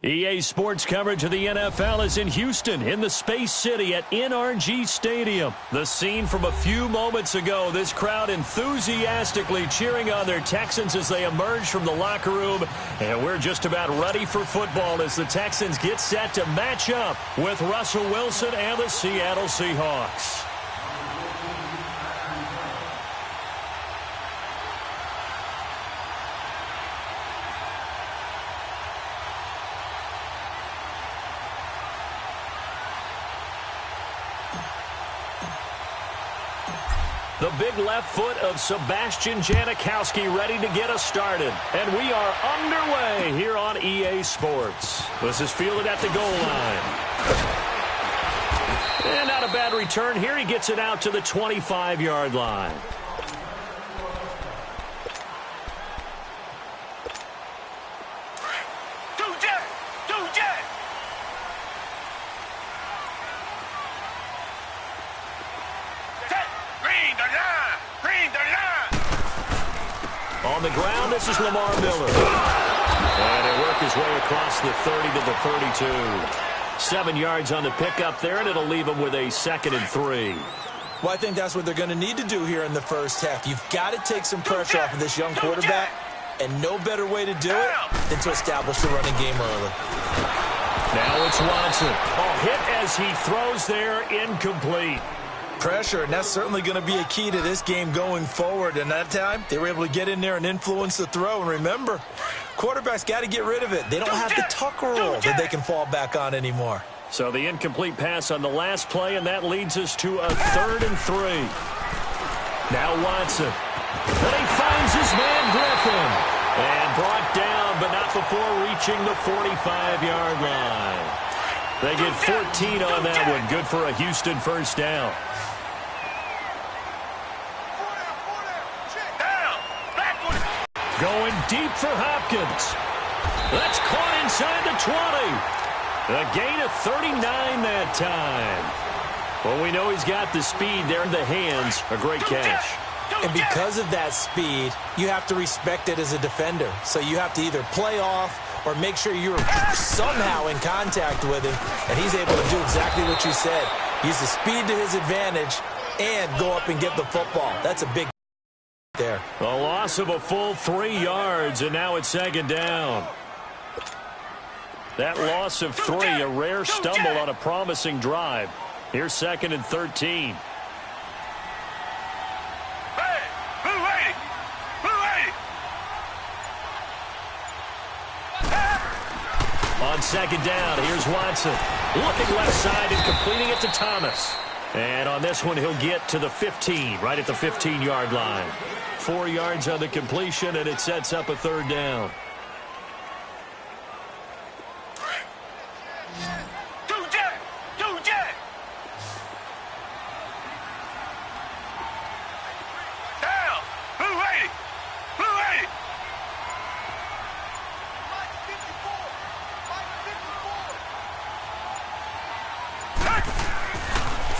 EA Sports coverage of the NFL is in Houston, in the Space City at NRG Stadium. The scene from a few moments ago, this crowd enthusiastically cheering on their Texans as they emerge from the locker room. And we're just about ready for football as the Texans get set to match up with Russell Wilson and the Seattle Seahawks. The big left foot of Sebastian Janikowski ready to get us started. And we are underway here on EA Sports. This is fielded at the goal line. And not a bad return here. He gets it out to the 25-yard line. On the ground, this is Lamar Miller. And he'll work his way across the 30 to the 32. 7 yards on the pickup there, and it'll leave him with a 2nd and 3. Well, I think that's what they're going to need to do here in the first half. You've got to take some pressure off of this young quarterback, and no better way to do it than to establish the running game early. Now it's Watson. A hit as he throws there, incomplete. Pressure, and that's certainly going to be a key to this game going forward. And that time, they were able to get in there and influence the throw. And remember, quarterbacks got to get rid of it. They don't have the tuck rule that they can fall back on anymore. So the incomplete pass on the last play, and that leads us to a 3rd and 3. Now Watson. And he finds his man Griffin. And brought down, but not before reaching the 45-yard line. They get 14 on that one. Good for a Houston first down. Going deep for Hopkins. That's caught inside the 20. A gain of 39 that time. Well, we know he's got the speed there in the hands. A great catch. And because of that speed, you have to respect it as a defender. So you have to either play off or make sure you're somehow in contact with him. And he's able to do exactly what you said. Use the speed to his advantage and go up and get the football. That's a big there. A loss of a full 3 yards, and now it's 2nd down. That loss of 3, a rare stumble on a promising drive. Here's 2nd and 13. On 2nd down, here's Watson. Looking left side and completing it to Thomas. And on this one, he'll get to the 15, right at the 15-yard line. 4 yards on the completion, and it sets up a 3rd down.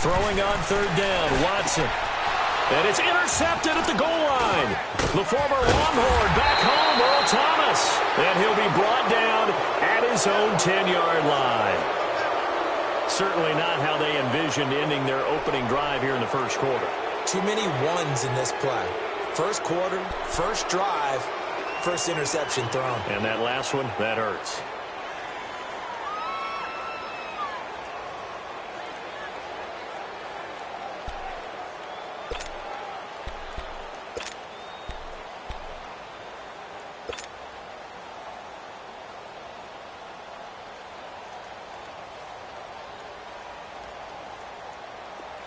Throwing on 3rd down, Watson. And it's intercepted at the goal line. The former Longhorn back home, Earl Thomas. And he'll be brought down at his own 10-yard line. Certainly not how they envisioned ending their opening drive here in the first quarter. Too many ones in this play. First quarter, first drive, first interception thrown. And that last one, that hurts.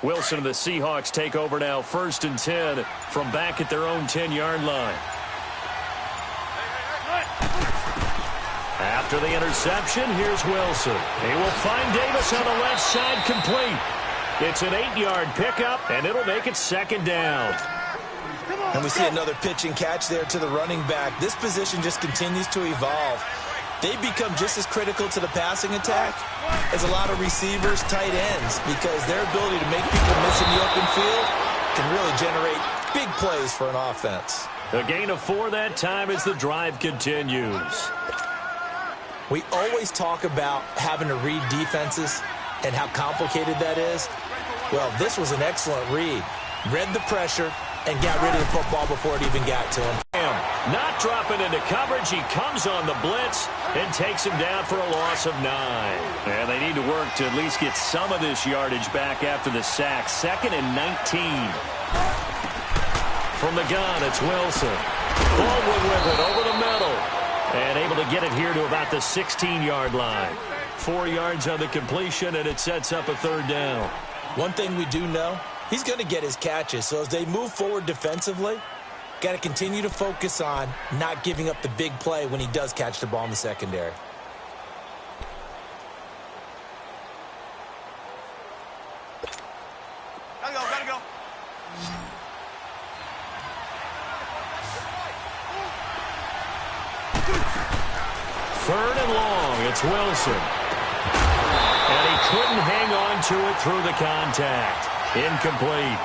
Wilson and the Seahawks take over now, 1st and 10 from back at their own 10-yard line. After the interception, here's Wilson. He will find Davis on the left side, complete. It's an 8-yard pickup, and it'll make it 2nd down. And we see another pitch and catch there to the running back. This position just continues to evolve. They become just as critical to the passing attack as a lot of receivers, tight ends, because their ability to make people miss in the open field can really generate big plays for an offense. A gain of 4 that time as the drive continues. We always talk about having to read defenses and how complicated that is. Well, this was an excellent read. Read the pressure and got rid of the football before it even got to him. Not dropping into coverage. He comes on the blitz and takes him down for a loss of 9. And they need to work to at least get some of this yardage back after the sack. 2nd and 19. From the gun, it's Wilson. Baldwin with it over the middle. And able to get it here to about the 16-yard line. 4 yards on the completion, and it sets up a 3rd down. One thing we do know, he's going to get his catches. So as they move forward defensively, got to continue to focus on not giving up the big play when he does catch the ball in the secondary. Gotta go. 3rd and long, it's Wilson. And he couldn't hang on to it through the contact. Incomplete.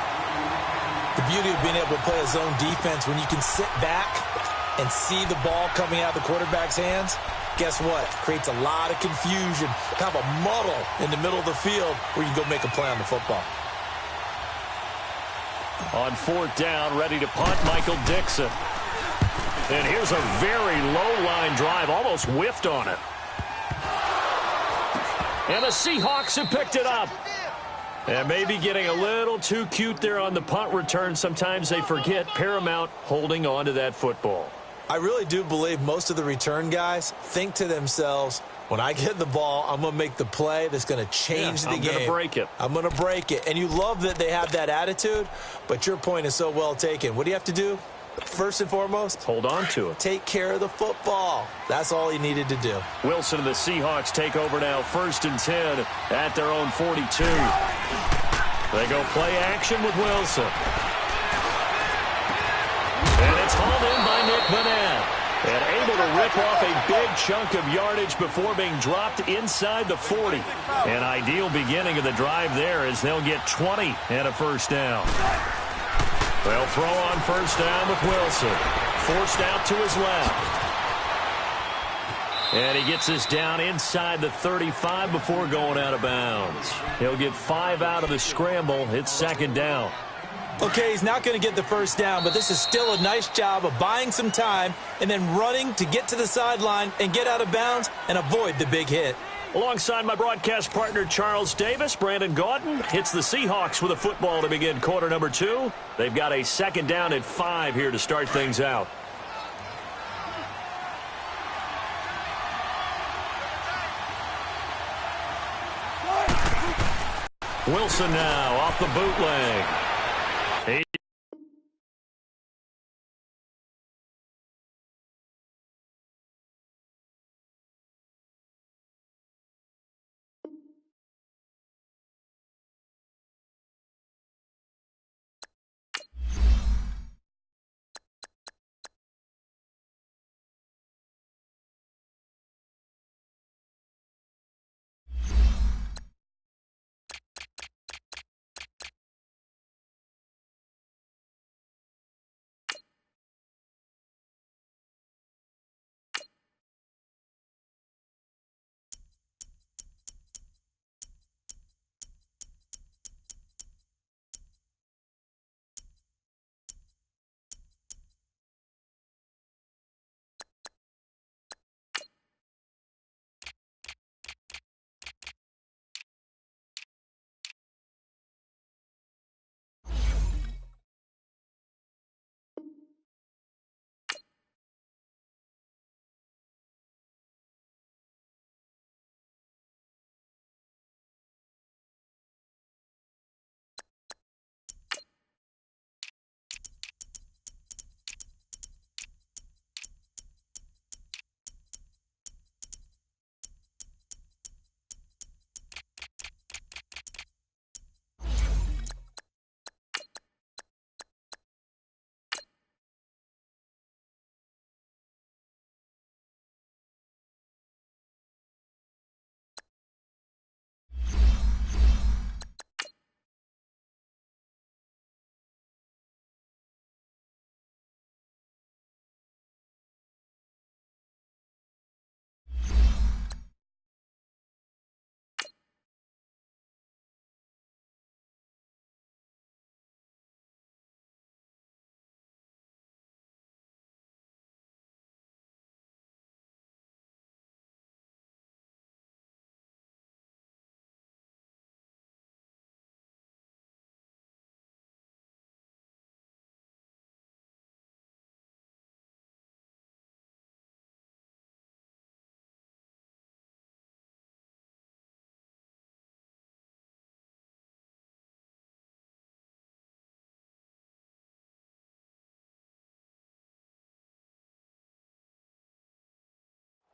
The beauty of being able to play a zone defense when you can sit back and see the ball coming out of the quarterback's hands, guess what? Creates a lot of confusion, kind of a muddle in the middle of the field where you can go make a play on the football. On 4th down, ready to punt, Michael Dixon. And here's a very low-line drive, almost whiffed on it. And the Seahawks have picked it up. And maybe getting a little too cute there on the punt return. Sometimes they forget Paramount holding on to that football. I really do believe most of the return guys think to themselves, when I get the ball, I'm going to make the play that's going to change the game. I'm going to break it. I'm going to break it. And you love that they have that attitude, but your point is so well taken. What do you have to do? First and foremost, hold on to it. Take care of the football. That's all he needed to do. Wilson and the Seahawks take over now, 1st and 10 at their own 42. They go play action with Wilson. And it's hauled in by Nick Vanette. And able to rip off a big chunk of yardage before being dropped inside the 40. An ideal beginning of the drive there as they'll get 20 and a 1st down. They'll throw on 1st down with Wilson. Forced out to his left. And he gets us down inside the 35 before going out of bounds. He'll get 5 out of the scramble. It's 2nd down. Okay, he's not going to get the 1st down, but this is still a nice job of buying some time and then running to get to the sideline and get out of bounds and avoid the big hit. Alongside my broadcast partner, Charles Davis, Brandon Gaudin hits the Seahawks with a football to begin quarter number 2. They've got a 2nd down at 5 here to start things out. Wilson now off the bootleg.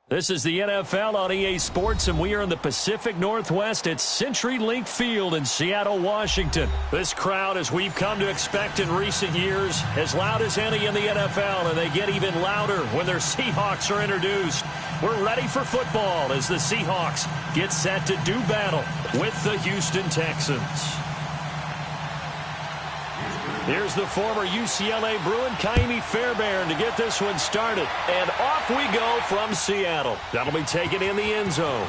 This is the NFL on EA Sports, and we are in the Pacific Northwest at CenturyLink Field in Seattle, Washington. This crowd, as we've come to expect in recent years, as loud as any in the NFL, and they get even louder when their Seahawks are introduced. We're ready for football as the Seahawks get set to do battle with the Houston Texans. Here's the former UCLA Bruin, Kaimi Fairbairn, to get this one started. And off we go from Seattle. That'll be taken in the end zone.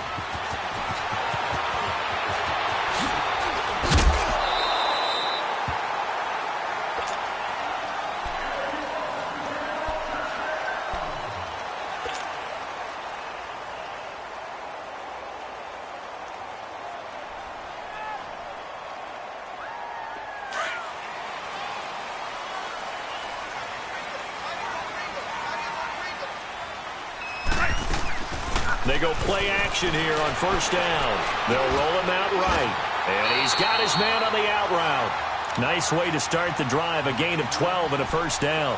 They go play action here on first down. They'll roll him out right. And he's got his man on the out route. Nice way to start the drive. A gain of 12 and a first down.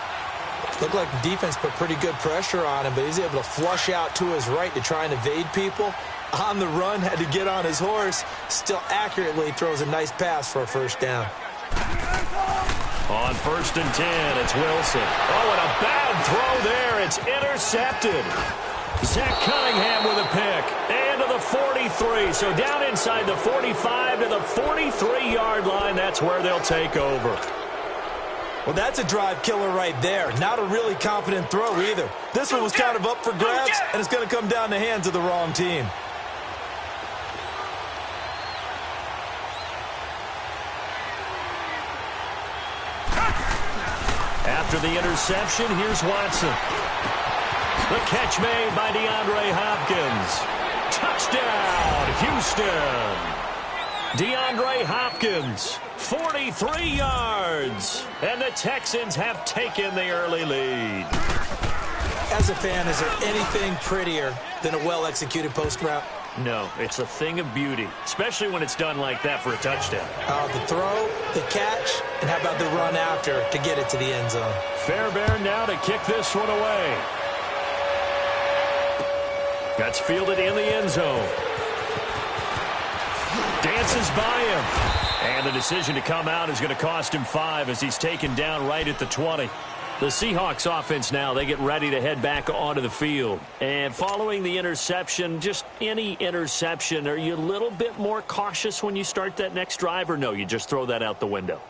Looked like the defense put pretty good pressure on him, but he's able to flush out to his right to try and evade people. On the run, had to get on his horse. Still accurately throws a nice pass for a first down. On first and 10, it's Wilson. Oh, and a bad throw there. It's intercepted. Zach Cunningham with a pick. And to the 43. So down inside the 45 to the 43-yard line. That's where they'll take over. Well, that's a drive killer right there. Not a really confident throw either. This one was kind of up for grabs, and it's going to come down the hands of the wrong team. After the interception, here's Watson. The catch made by DeAndre Hopkins. Touchdown, Houston. DeAndre Hopkins, 43 yards. And the Texans have taken the early lead. As a fan, is there anything prettier than a well-executed post route? No, it's a thing of beauty, especially when it's done like that for a touchdown. The throw, the catch, and how about the run after to get it to the end zone? Fairbairn now to kick this one away. That's fielded in the end zone. Dances by him. And the decision to come out is going to cost him 5 as he's taken down right at the 20. The Seahawks offense now, they get ready to head back onto the field. And following the interception, just any interception, are you a little bit more cautious when you start that next drive, or no, you just throw that out the window?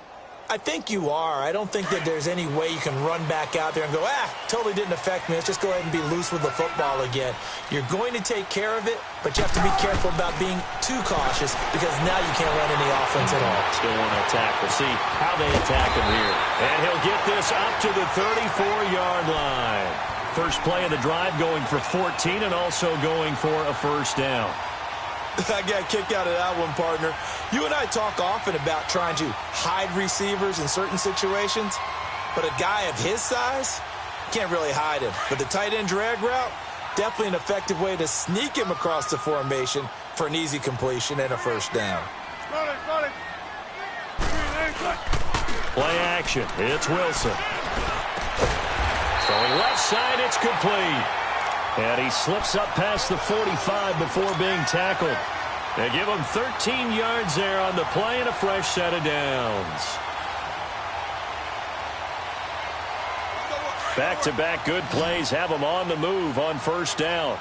I think you are. I don't think that there's any way you can run back out there and go, totally didn't affect me. Let's just go ahead and be loose with the football again. You're going to take care of it, but you have to be careful about being too cautious because now you can't run any offense at all. Still want to attack. We'll see how they attack him here. And he'll get this up to the 34-yard line. First play of the drive going for 14 and also going for a first down. I got a kick out of that one, partner. You and I talk often about trying to hide receivers in certain situations, but a guy of his size, can't really hide him. But the tight end drag route, definitely an effective way to sneak him across the formation for an easy completion and a first down. Play action. It's Wilson. Throwing left side, it's complete. And he slips up past the 45 before being tackled. They give him 13 yards there on the play and a fresh set of downs. Back-to-back good plays have him on the move on first down.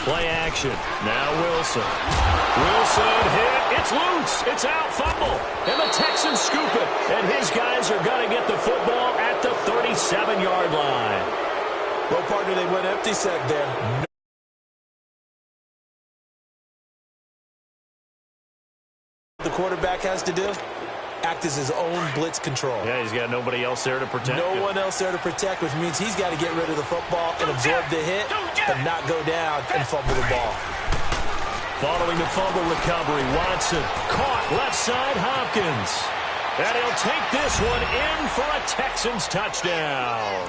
Play action. Now Wilson. Wilson hit. It's loose. It's out. Fumble. And the Texans scoop it. And his guys are going to get the football at the 37-yard line. Well, partner, they went empty set there. The quarterback has to do act as his own blitz control. Yeah, he's got nobody else there to protect him. No one else there to protect, which means he's got to get rid of the football and absorb the hit, but not go down and fumble the ball. Following the fumble recovery, Watson caught left side Hopkins. And he'll take this one in for a Texans touchdown.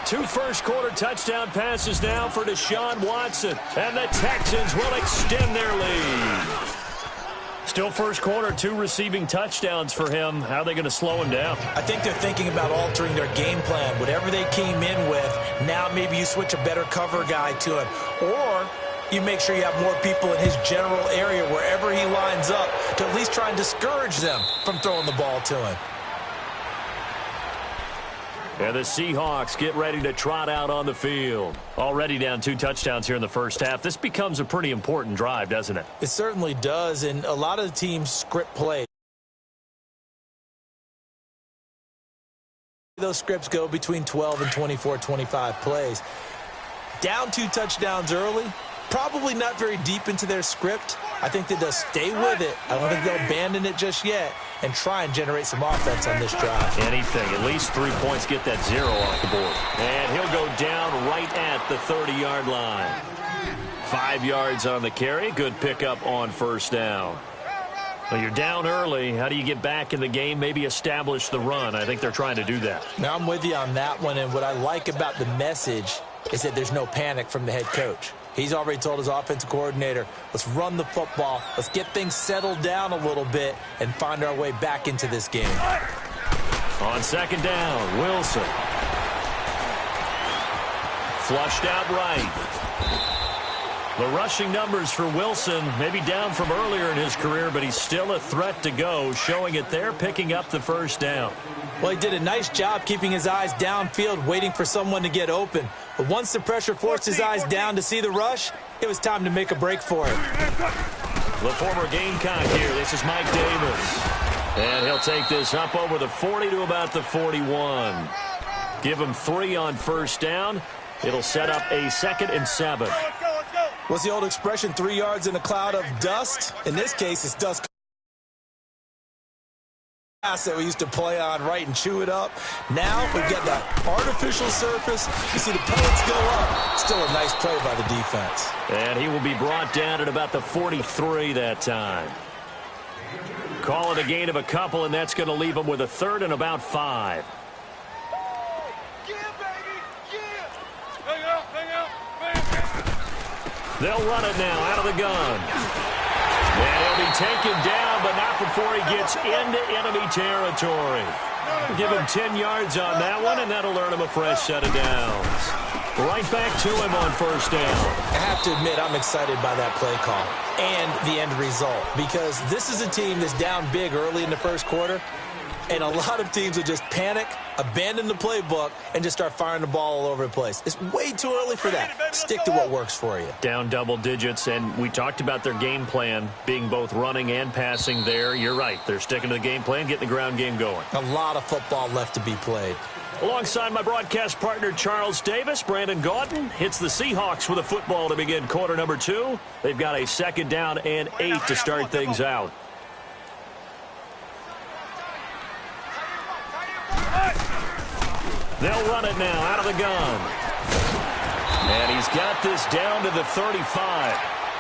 2 first-quarter touchdown passes now for Deshaun Watson. And the Texans will extend their lead. Still first quarter, 2 receiving touchdowns for him. How are they going to slow him down? I think they're thinking about altering their game plan. Whatever they came in with, now maybe you switch a better cover guy to him. Or you make sure you have more people in his general area wherever he lines up to at least try and discourage them from throwing the ball to him. And the Seahawks get ready to trot out on the field. Already down 2 touchdowns here in the first half. This becomes a pretty important drive, doesn't it? It certainly does, and a lot of the teams script play. Those scripts go between 12 and 24, 25 plays. Down 2 touchdowns early, probably not very deep into their script. I think that they'll stay with it. I don't think they'll abandon it just yet and try and generate some offense on this drive. Anything. At least 3 points, get that 0 off the board. And he'll go down right at the 30-yard line. 5 yards on the carry. Good pickup on first down. Well, you're down early. How do you get back in the game? Maybe establish the run. I think they're trying to do that. Now, I'm with you on that one, and what I like about the message is that there's no panic from the head coach. He's already told his offensive coordinator, let's run the football, let's get things settled down a little bit and find our way back into this game. On second down, Wilson. Flushed out right. The rushing numbers for Wilson maybe down from earlier in his career, but he's still a threat to go, showing it there, picking up the first down. Well, he did a nice job keeping his eyes downfield, waiting for someone to get open. But once the pressure forced his eyes down to see the rush, it was time to make a break for it. The former Gamecock here. This is Mike Davis. And he'll take this up over the 40 to about the 41. Give him 3 on first down. It'll set up a 2nd and 7. What's the old expression, 3 yards in a cloud of dust? In this case, it's dust that we used to play on, right, and chew it up. Now we've got that artificial surface. You see the pellets go up. Still a nice play by the defense. And he will be brought down at about the 43 that time. Call it a gain of a couple, and that's going to leave him with a 3rd and about 5. They'll run it now out of the gun. And he'll be taken down, but not before he gets into enemy territory. Give him 10 yards on that one, and that'll earn him a fresh set of downs. Right back to him on first down. I have to admit, I'm excited by that play call and the end result, because this is a team that's down big early in the first quarter, and a lot of teams will just panic, abandon the playbook, and just start firing the ball all over the place. It's way too early for that. Stick to what works for you. Down double digits, and we talked about their game plan being both running and passing there. You're right. They're sticking to the game plan, getting the ground game going. A lot of football left to be played. Alongside my broadcast partner, Charles Davis, Brandon Gaudin hits the Seahawks with a football to begin quarter number 2. They've got a 2nd down and 8 to start things out. They'll run it now out of the gun. And he's got this down to the 35.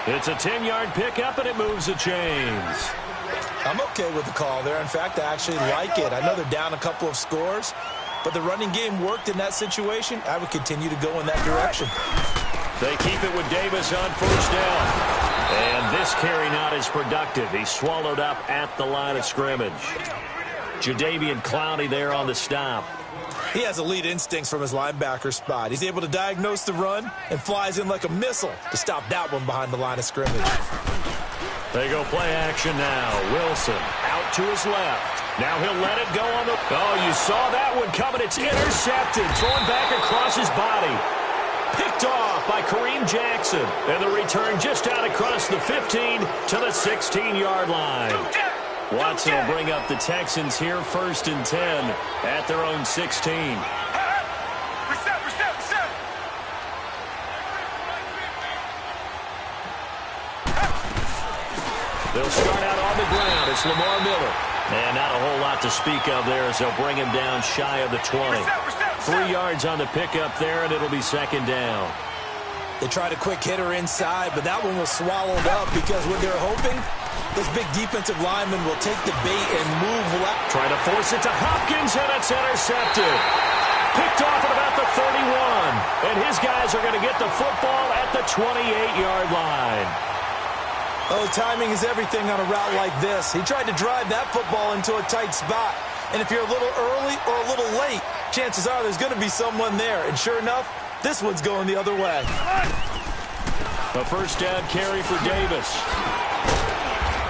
It's a 10-yard pickup, and it moves the chains. I'm okay with the call there. In fact, I actually like it. I know they're down a couple of scores, but the running game worked in that situation. I would continue to go in that direction. They keep it with Davis on first down. And this carry not as productive. He's swallowed up at the line of scrimmage. Jadeveon Clowney there on the stop. He has elite instincts from his linebacker spot. He's able to diagnose the run and flies in like a missile to stop that one behind the line of scrimmage. They go play action now. Wilson out to his left. Now he'll let it go on the... Oh, you saw that one coming. It's intercepted. Thrown back across his body. Picked off by Kareem Jackson. And the return just out across the 15 to the 16-yard line. Watson will bring up the Texans here 1st and 10 at their own 16. They'll start out on the ground. It's Lamar Miller. And not a whole lot to speak of there as they'll bring him down shy of the 20. 3 yards on the pickup there, and it'll be 2nd down. They tried a quick hitter inside, but that one was swallowed up because what they're hoping, this big defensive lineman will take the bait and move left. Trying to force it to Hopkins, and it's intercepted. Picked off at about the 31. And his guys are going to get the football at the 28-yard line. Oh, timing is everything on a route like this. He tried to drive that football into a tight spot. And if you're a little early or a little late, chances are there's going to be someone there. And sure enough, this one's going the other way. A first down carry for Davis.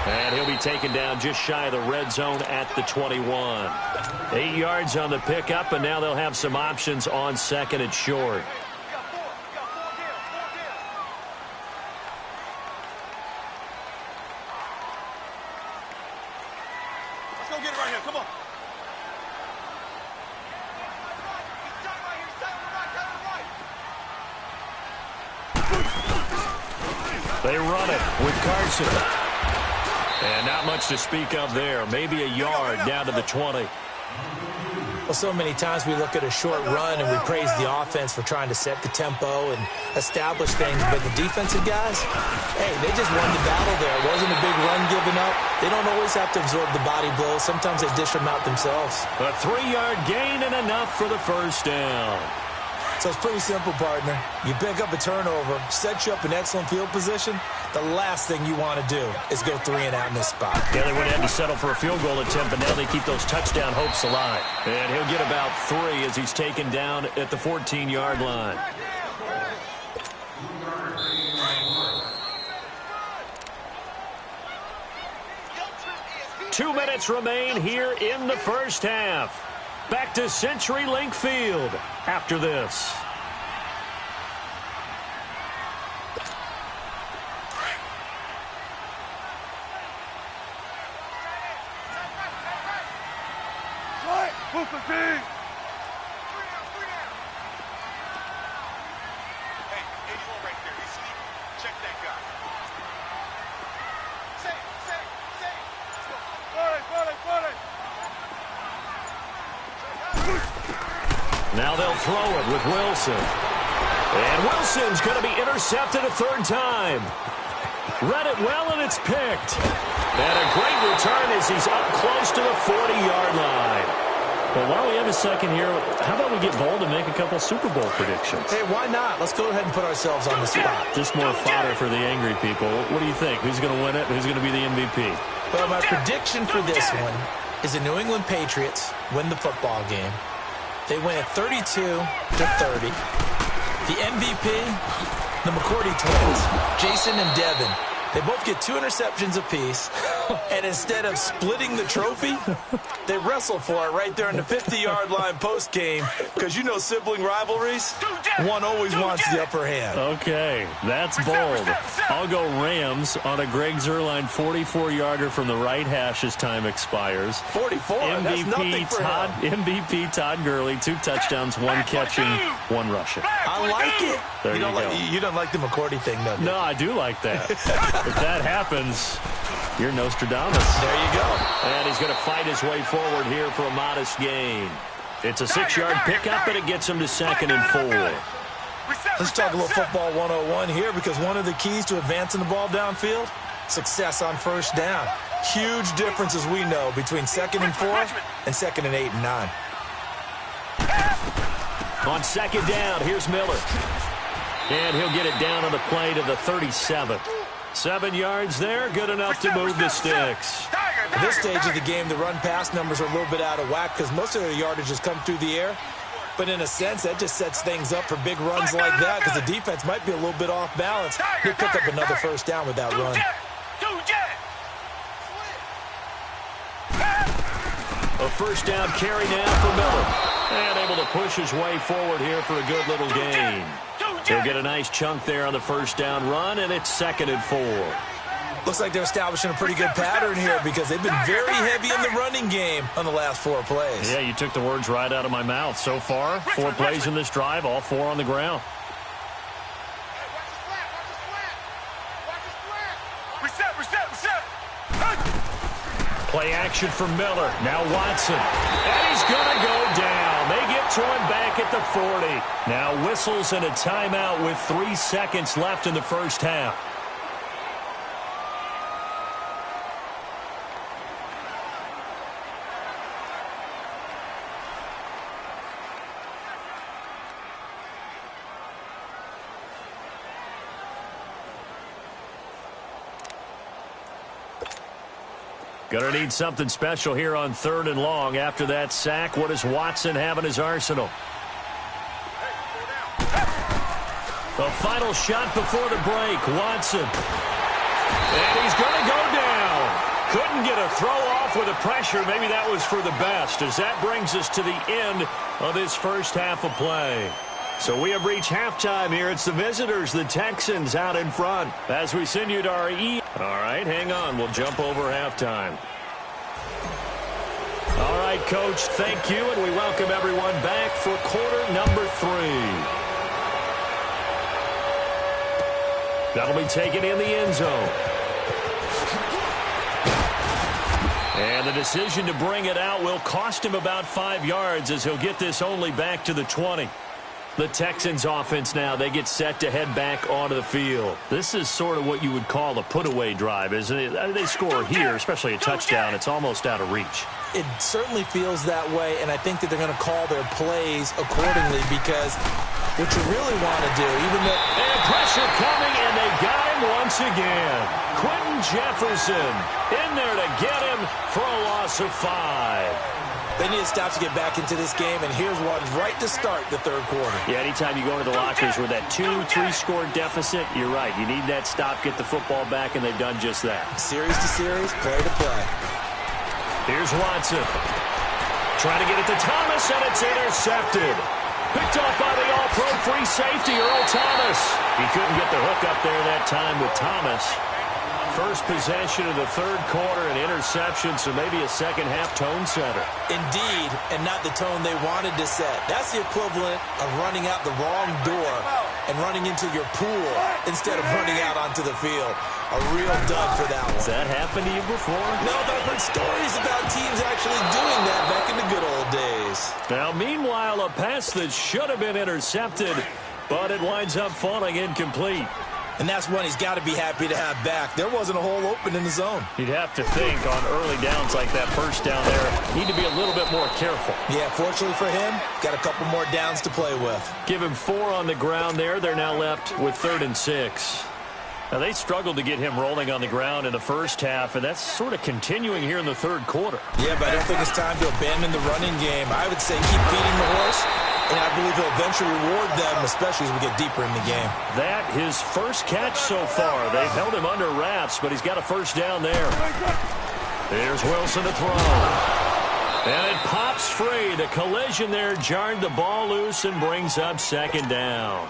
And he'll be taken down just shy of the red zone at the 21. 8 yards on the pickup, and now they'll have some options on second and short. Let's go get it right here. Come on. They run it with Carson. And not much to speak of there. Maybe a yard down to the 20. Well, so many times we look at a short run and we praise the offense for trying to set the tempo and establish things. But the defensive guys, hey, they just won the battle there. It wasn't a big run given up. They don't always have to absorb the body blows. Sometimes they dish them out themselves. A 3-yard gain and enough for the first down. So it's pretty simple, partner. You pick up a turnover, set you up in excellent field position. The last thing you want to do is go 3 and out in this spot. Yeah, they would have had to settle for a field goal attempt, but now they keep those touchdown hopes alive. And he'll get about 3 as he's taken down at the 14-yard line. Two minutes remain here in the first half. Back to CenturyLink Field after this. Now they'll throw it with Wilson. And Wilson's going to be intercepted a third time. Read it well, and it's picked. And a great return as he's up close to the 40-yard line. Well, while we have a second here, how about we get bold and make a couple Super Bowl predictions? Hey, why not? Let's go ahead and put ourselves on the spot. Just more fodder for the angry people. What do you think? Who's going to win it? Who's going to be the MVP? Well, my prediction for this one is the New England Patriots win the football game. They win it 32-30. The MVP, the McCourty twins, Jason and Devin. They both get 2 interceptions apiece. And instead of splitting the trophy, they wrestle for it right there in the 50-yard line post-game. Because you know sibling rivalries, one always wants the upper hand. Okay, that's bold. I'll go Rams on a Greg Zuerlein 44-yarder from the right hash as time expires. 44, that's nothing for him. MVP Todd Gurley, 2 touchdowns, 1 catching, 1 rushing. I like it. There you go. You don't like the McCourty thing, though, do you? No, I do like that. If that happens, you're Nostradamus. There you go. And he's going to fight his way forward here for a modest gain. It's a 6-yard pickup, and it gets him to 2nd and 4. Let's talk a little football 101 here, because one of the keys to advancing the ball downfield, success on first down. Huge difference, as we know, between 2nd and 4 and 2nd and 8 and 9. On 2nd down, here's Miller. And he'll get it down on the play to the 37. 7 yards there, good enough to move the sticks. At this stage of the game, the run-pass numbers are a little bit out of whack because most of their yardage has come through the air. But in a sense, that just sets things up for big runs like that because the defense might be a little bit off balance. He'll pick up another first down with that run. A first down carry now for Miller. And able to push his way forward here for a good little gain. He'll get a nice chunk there on the first down run, and it's 2nd and 4. Looks like they're establishing a pretty good pattern here because they've been very heavy in the running game on the last 4 plays. Yeah, you took the words right out of my mouth. So far, 4 plays in this drive, all 4 on the ground. Play action for Miller. Now Watson. And he's going to go down. They get to him back at the 40. Now whistles and a timeout with 3 seconds left in the first half. Going to need something special here on 3rd and long. After that sack, what does Watson have in his arsenal? The final shot before the break, Watson. And he's going to go down. Couldn't get a throw off with the pressure. Maybe that was for the best, as that brings us to the end of this first half of play. So we have reached halftime here. It's the visitors, the Texans, out in front. As we send you to our All right, hang on. We'll jump over halftime. All right, Coach, thank you, and we welcome everyone back for quarter number 3. That'll be taken in the end zone. And the decision to bring it out will cost him about 5 yards, as he'll get this only back to the 20. The Texans offense now, they get set to head back onto the field. This is sort of what you would call a put-away drive, isn't it? They score here, especially a touchdown. It's almost out of reach. It certainly feels that way, and I think that they're going to call their plays accordingly, because what you really want to do, even though... And pressure coming, and they got him once again. Quentin Jefferson in there to get him for a loss of 5. They need to stop to get back into this game, and here's one right to start the 3rd quarter. Yeah, anytime you go into the lockers with that 2-3 score deficit, you're right. You need that stop, get the football back, and they've done just that. Series to series, play to play. Here's Watson. Trying to get it to Thomas, and it's intercepted. Picked off by the all-pro free safety, Earl Thomas. He couldn't get the hook up there that time with Thomas. First possession of the 3rd quarter, an interception, so maybe a second-half tone setter. Indeed, and not the tone they wanted to set. That's the equivalent of running out the wrong door and running into your pool instead of running out onto the field. A real dud for that one. Has that happened to you before? No, but I've heard stories about teams actually doing that back in the good old days. Now, meanwhile, a pass that should have been intercepted, but it winds up falling incomplete. And that's one he's got to be happy to have back. There wasn't a hole open in the zone. You'd have to think on early downs like that first down there, need to be a little bit more careful. Yeah, fortunately for him, got a couple more downs to play with. Give him 4 on the ground there. They're now left with 3rd and 6. Now, they struggled to get him rolling on the ground in the first half, and that's sort of continuing here in the 3rd quarter. Yeah, but I don't think it's time to abandon the running game. I would say keep feeding the horse, and I believe he'll eventually reward them, especially as we get deeper in the game. That, his first catch so far. They've held him under wraps, but he's got a first down there. There's Wilson to throw. And it pops free. The collision there jarred the ball loose and brings up 2nd down.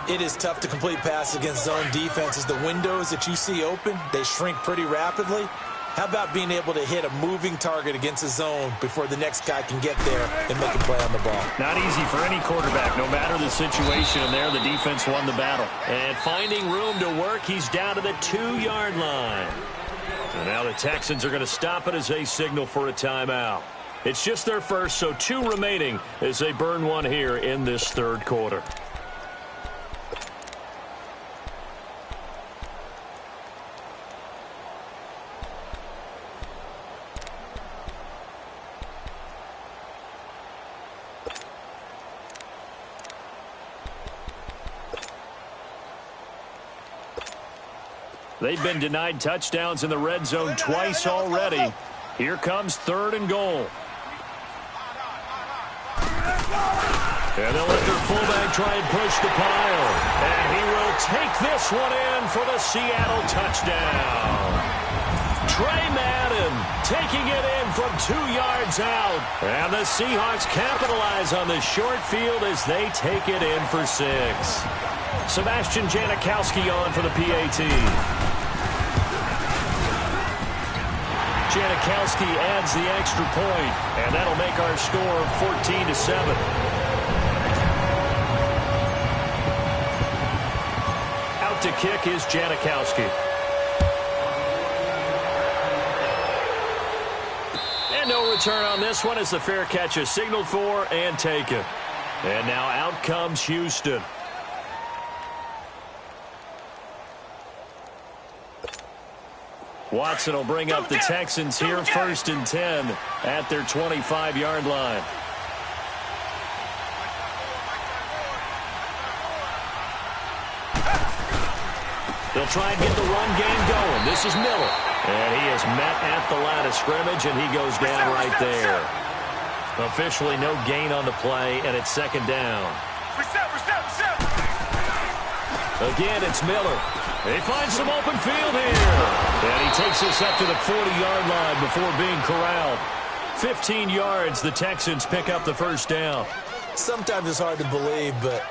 It is tough to complete passes against zone defenses. The windows that you see open, they shrink pretty rapidly. How about being able to hit a moving target against a zone before the next guy can get there and make a play on the ball? Not easy for any quarterback, no matter the situation. And there, the defense won the battle. And finding room to work, he's down to the 2-yard line. And now the Texans are going to stop it as they signal for a timeout. It's just their first, so 2 remaining as they burn one here in this 3rd quarter. They've been denied touchdowns in the red zone twice already. Here comes 3rd and goal. And they'll let their fullback try and push the pile. And he will take this one in for the Seattle touchdown. Trey Madden taking it in from 2 yards out. And the Seahawks capitalize on the short field as they take it in for 6. Sebastian Janikowski on for the PAT. Janikowski adds the extra point, and that'll make our score 14-7. Out to kick is Janikowski. And no return on this one as the fair catch is signaled for and taken. And now out comes Houston. Watson will bring up the Texans here, 1st and 10 at their 25-yard line. They'll try and get the run game going. This is Miller. And he is met at the line of scrimmage, and he goes down right there. Officially no gain on the play, and it's second down. Reset. Again, it's Miller. He finds some open field here. And he takes this up to the 40-yard line before being corralled. 15 yards, the Texans pick up the first down. Sometimes it's hard to believe, but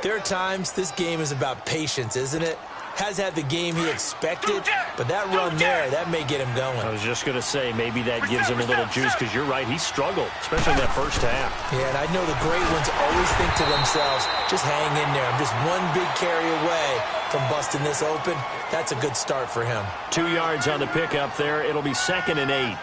there are times this game is about patience, isn't it? Has had the game he expected, but that run there, that may get him going. I was just going to say, maybe that gives him a little juice, because you're right, he struggled, especially in that first half. Yeah, and I know the great ones always think to themselves, just hang in there. I'm just one big carry away from busting this open. That's a good start for him. 2 yards on the pickup there. It'll be 2nd and 8.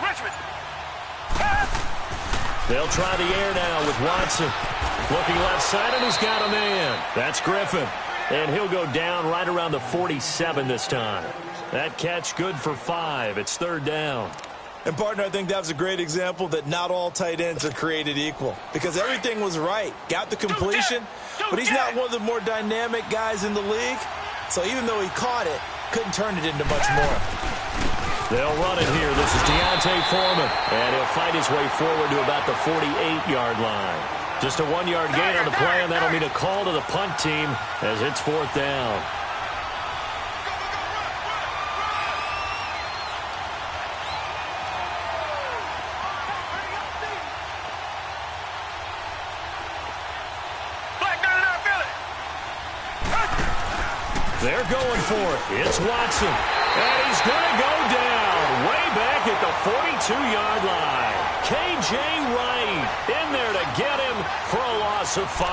Richmond. They'll try the air now with Watson. Looking left side, and he's got a man. That's Griffin. And he'll go down right around the 47 this time. That catch good for 5. It's 3rd down. And, partner, I think that was a great example that not all tight ends are created equal. Because everything was right. Got the completion, but he's not one of the more dynamic guys in the league. So even though he caught it, couldn't turn it into much more. They'll run it here. This is Deontay Foreman. And he'll fight his way forward to about the 48-yard line. Just a 1-yard gain on the play, and that'll mean a call to the punt team as it's 4th down. They're going for it. It's Watson. And he's going to go down way back at the 42-yard line. K.J. Wright in there to get him for a loss of 5.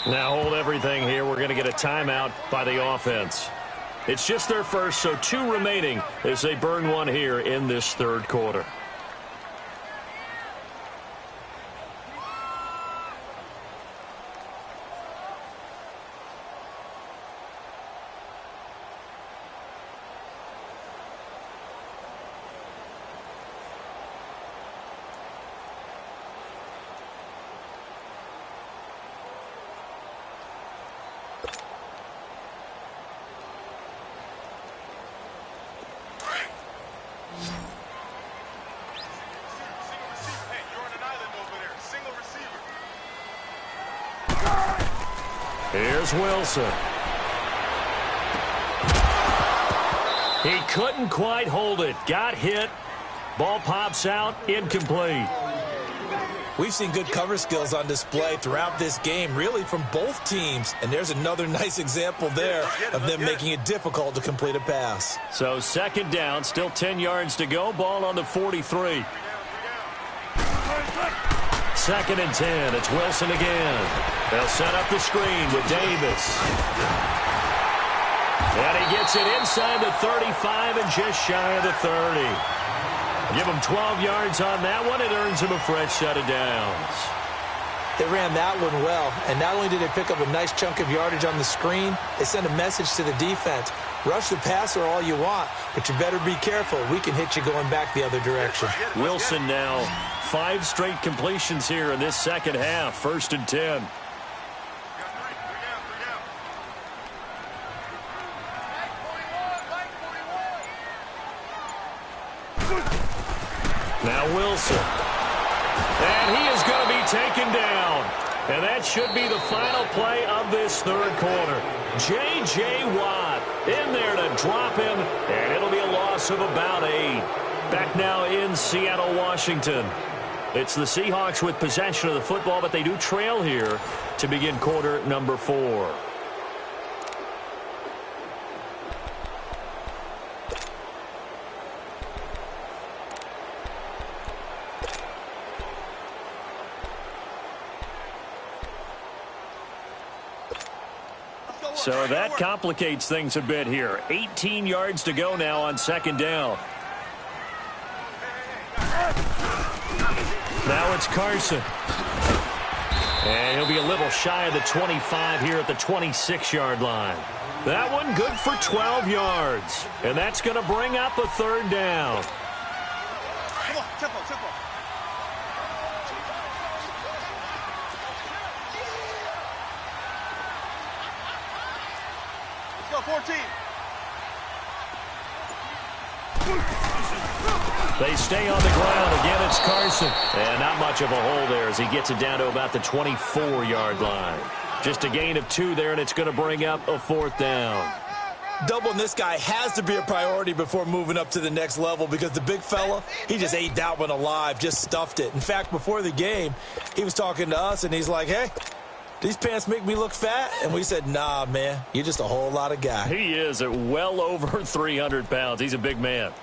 Now hold everything here. We're going to get a timeout by the offense. It's just their first, so 2 remaining as they burn one here in this 3rd quarter. Here's Wilson. He couldn't quite hold it. Got hit. Ball pops out. Incomplete. We've seen good cover skills on display throughout this game, really from both teams. And there's another nice example there of them making it difficult to complete a pass. So 2nd down, still 10 yards to go. Ball on the 43. 2nd and 10. It's Wilson again. They'll set up the screen with Davis. And he gets it inside the 35 and just shy of the 30. Give him 12 yards on that one. It earns him a fresh set of downs. They ran that one well, and not only did they pick up a nice chunk of yardage on the screen, they sent a message to the defense. Rush the passer all you want, but you better be careful. We can hit you going back the other direction. Wilson now 5 straight completions here in this 2nd half. 1st and 10. Now Wilson. And he is going to be taken down. And that should be the final play of this 3rd quarter. J.J. Watt in there to drop him, and it'll be a loss of about 8. Back now in Seattle, Washington. It's the Seahawks with possession of the football, but they do trail here to begin quarter number 4. So that complicates things a bit here. 18 yards to go now on second down. Now it's Carson. And he'll be a little shy of the 25 here at the 26-yard line. That one good for 12 yards. And that's going to bring up a third down. Come on, tempo, tempo. Let's go, 14. They stay on the ground. Again, it's Carson. And not much of a hole there as he gets it down to about the 24-yard line. Just a gain of 2 there, and it's going to bring up a fourth down. Doubling this guy has to be a priority before moving up to the next level because the big fella, he just ate that one alive, just stuffed it. In fact, before the game, he was talking to us, and he's like, hey, these pants make me look fat? And we said, nah, man, you're just a whole lot of guy. He is at well over 300 pounds. He's a big man.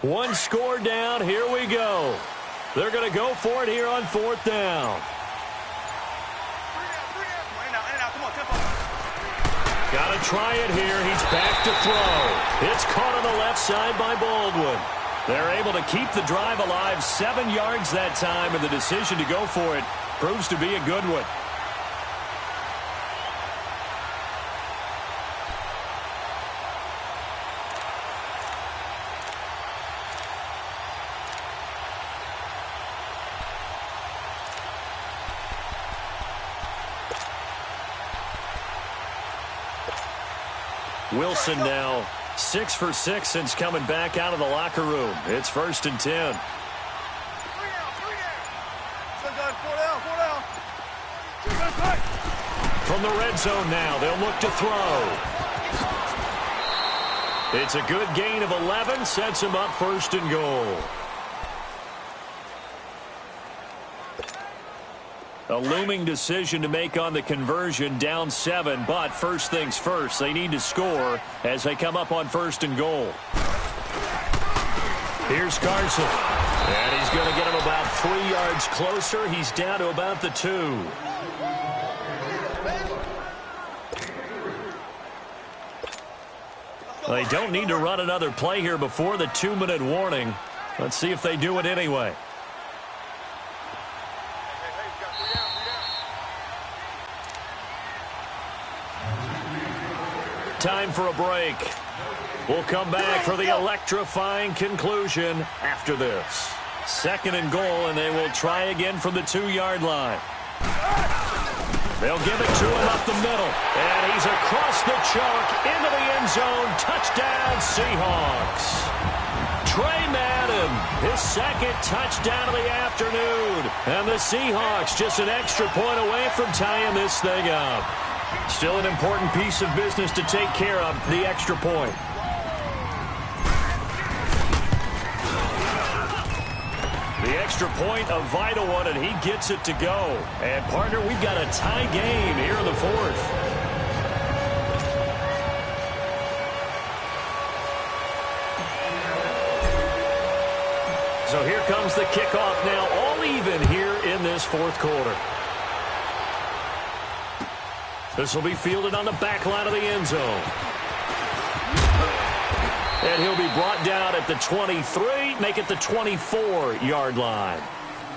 One score down. Here we go. They're going to go for it here on fourth down. Got to try it here. He's back to throw. It's caught on the left side by Baldwin. They're able to keep the drive alive. 7 yards that time, and the decision to go for it proves to be a good one. Wilson now 6 for 6 since coming back out of the locker room. It's 1st and 10. From the red zone now, they'll look to throw. It's a good gain of 11, sets him up 1st and goal. A looming decision to make on the conversion, down 7, but first things first, they need to score as they come up on 1st and goal. Here's Carson, and he's going to get him about 3 yards closer. He's down to about the 2. They don't need to run another play here before the 2-minute warning. Let's see if they do it anyway. Time for a break. We'll come back for the electrifying conclusion after this. 2nd and goal, and they will try again from the 2-yard line. They'll give it to him up the middle, and he's across the chalk into the end zone. Touchdown, Seahawks. Trey Madden, his 2nd touchdown of the afternoon. And the Seahawks just an extra point away from tying this thing up. Still an important piece of business to take care of, the extra point. The extra point, a vital one, and he gets it to go. And, partner, we've got a tie game here in the 4th. So here comes the kickoff now, all even here in this 4th quarter. This will be fielded on the back line of the end zone. And he'll be brought down at the 23, make it the 24-yard line.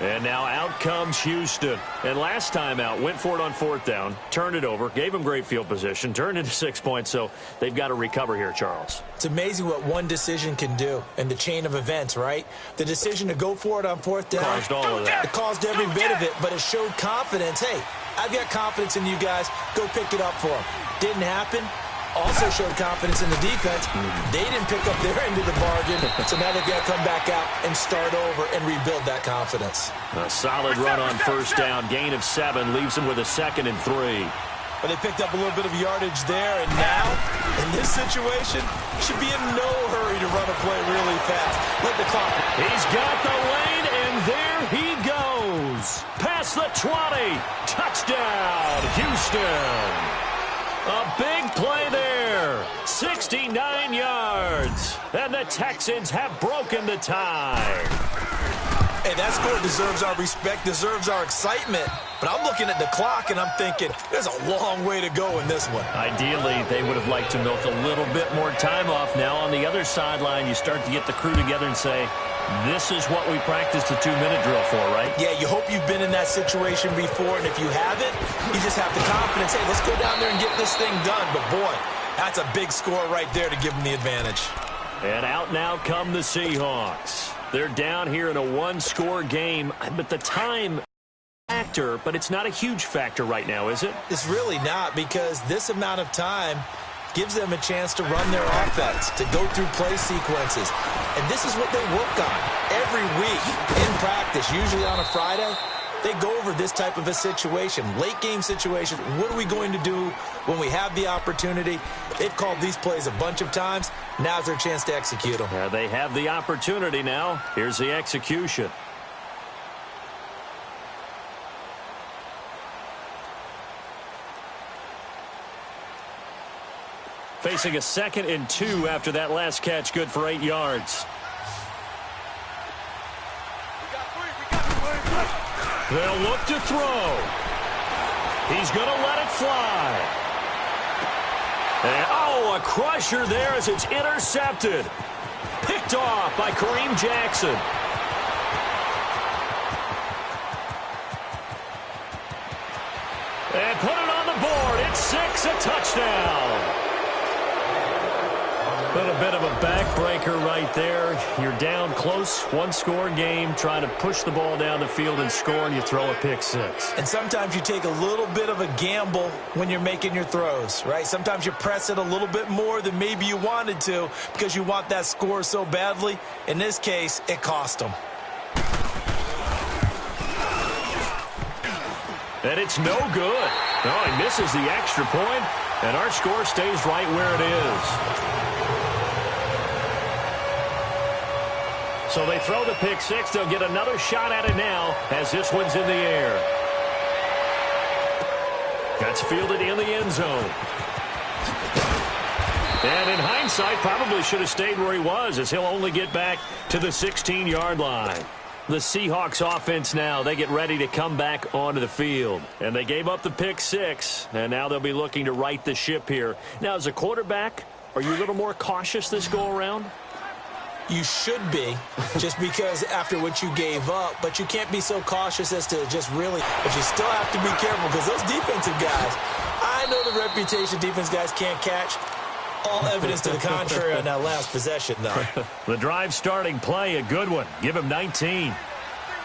And now out comes Houston. And last time out, went for it on 4th down, turned it over, gave him great field position, turned into 6 points, so they've got to recover here, Charles. It's amazing what one decision can do in the chain of events, right? The decision to go for it on 4th down. Caused all of that. It caused every bit of it, but it showed confidence. Hey, I've got confidence in you guys. Go pick it up for them. Didn't happen. Also showed confidence in the defense. They didn't pick up their end of the bargain, so now they've got to come back out and start over and rebuild that confidence. A solid run on 1st down. Gain of 7 leaves them with a 2nd and 3. But they picked up a little bit of yardage there, and now, in this situation, should be in no hurry to run a play really fast. Let the clock. He's got the lane, and there he goes. Past the 20. Touchdown, Houston. A big play there. 69 yards. And the Texans have broken the tie. Hey, that score deserves our respect, deserves our excitement. But I'm looking at the clock, and I'm thinking there's a long way to go in this one. Ideally, they would have liked to milk a little bit more time off. Now on the other sideline, you start to get the crew together and say, this is what we practiced the 2-minute drill for, right? Yeah, you hope you've been in that situation before, and if you haven't, you just have the confidence, hey, let's go down there and get this thing done. But, boy, that's a big score right there to give them the advantage. And out now come the Seahawks. They're down here in a one-score game, but the time factor, but it's not a huge factor right now, is it? It's really not, because this amount of time gives them a chance to run their offense, to go through play sequences. And this is what they work on every week in practice, usually on a Friday. They go over this type of a situation, late-game situation. What are we going to do when we have the opportunity? They've called these plays a bunch of times. Now's their chance to execute them. Yeah, they have the opportunity now. Here's the execution. Facing a 2nd and 2 after that last catch, good for 8 yards. They'll look to throw. He's going to let it fly. And, oh, a crusher there as it's intercepted. Picked off by Kareem Jackson. And put it on the board. It's 6, a touchdown. A little bit of a backbreaker right there. You're down close, one-score game, trying to push the ball down the field and score, and you throw a pick 6. And sometimes you take a little bit of a gamble when you're making your throws, right? Sometimes you press it a little bit more than maybe you wanted to because you want that score so badly. In this case, it cost them. And it's no good. No, he misses the extra point, and our score stays right where it is. So they throw the pick 6. They'll get another shot at it now as this one's in the air. That's fielded in the end zone. And in hindsight, probably should have stayed where he was as he'll only get back to the 16-yard line. The Seahawks offense now, they get ready to come back onto the field. And they gave up the pick 6, and now they'll be looking to right the ship here. Now, as a quarterback, are you a little more cautious this go-around? You should be, just because after what you gave up, but you can't be so cautious as to just really, but you still have to be careful because those defensive guys, I know the reputation defense guys can't catch. All evidence to the contrary on that last possession, though. The drive starting play, a good one. Give him 19.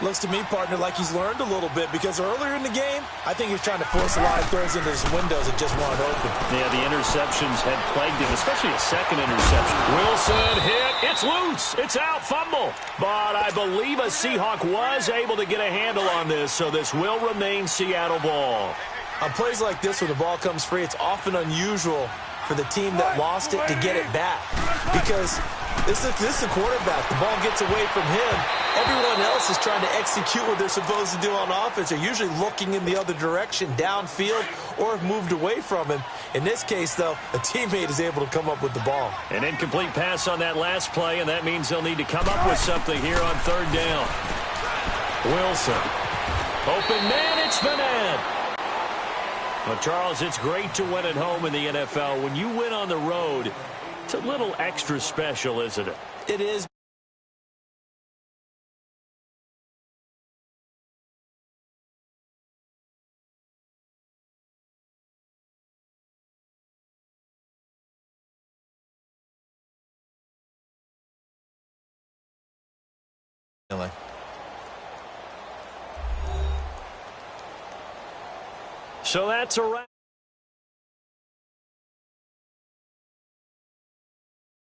Looks to me, partner, like he's learned a little bit because earlier in the game, I think he's trying to force a lot of throws into his windows that just weren't open. Yeah, the interceptions had plagued him, especially a second interception. Wilson hit. It's loose. It's out. Fumble. But I believe a Seahawk was able to get a handle on this, so this will remain Seattle ball. On plays like this, when the ball comes free, it's often unusual for the team that lost it to get it back because this is the quarterback. The ball gets away from him. Everyone else is trying to execute what they're supposed to do on offense. They're usually looking in the other direction, downfield, or have moved away from him. In this case, though, a teammate is able to come up with the ball. An incomplete pass on that last play, and that means they'll need to come up with something here on 3rd down. Wilson. Open man, it's Vanette. Well, Charles, it's great to win at home in the NFL. When you win on the road, it's a little extra special, isn't it? It is. So that's a wrap.